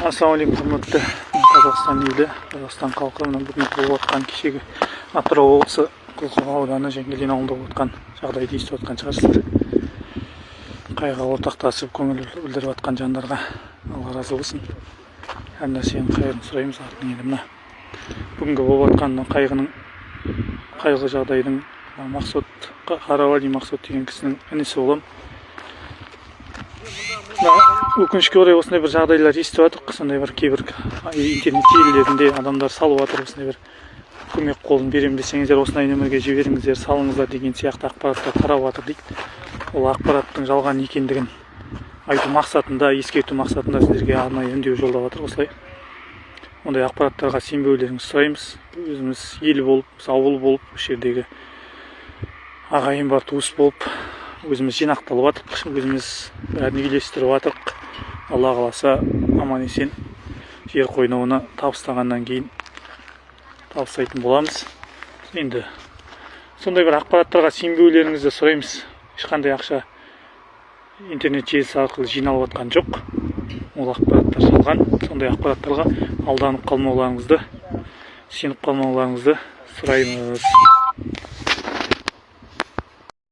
Ассалаумалейкум, құрметті Қазақстан елі, Қазақстан халқы. Бүгін болып жатқан кешегі Атырау облысы Құлқы ауданы Жангелдин ауылында болып жатқан жағдайды естіп жатқан шығарсыздар. Қайғыға ортақтасып көңіл білдіріп жатқан жандарға Алла разы болсын. Әр нәрсенің қайырын сұраймыз артының елі. Бүгінгі болып жатқан қайғы жағдайдың Мақсұт Қаравали Мақсұт деген кісінің інісі боламын. Өкінішке орай осындай бір жағдайлар естіп жатырмық. Сондай бір кейбір интернет желілерінде адамдар салып жатыр, осындай бір көмек қолын беремін десеңіздер осындай нөмірге жіберіңіздер, салыңыздар деген сияқты ақпараттар тарап жатыр дейді. Ол ақпараттың жалған екендігін айту мақсатында, ескерту мақсатында сіздерге арнайы үндеу жолдап жатыр. Осылай ондай ақпараттарға сенбеулеріңізді сұраймыз. Өзіміз ел болып, ауыл болып, осы жердегі ағайын бар, туыс болып өзіміз жинақталып жатырмық, өзіміз бәрін үйлестіріп жатырмық. Алла қаласа аман есен жер қойнауына табыстағаннан кейін табыстайтын боламыз. Енді сондай бір ақпараттарға сенбеулеріңізді сұраймыз. Ешқандай ақша интернет желісі арқылы жиналып жатқан жоқ. Ол ақпараттар жалған. Сондай ақпараттарға алданып қалмауларыңызды, сеніп қалмауларыңызды сұраймыз.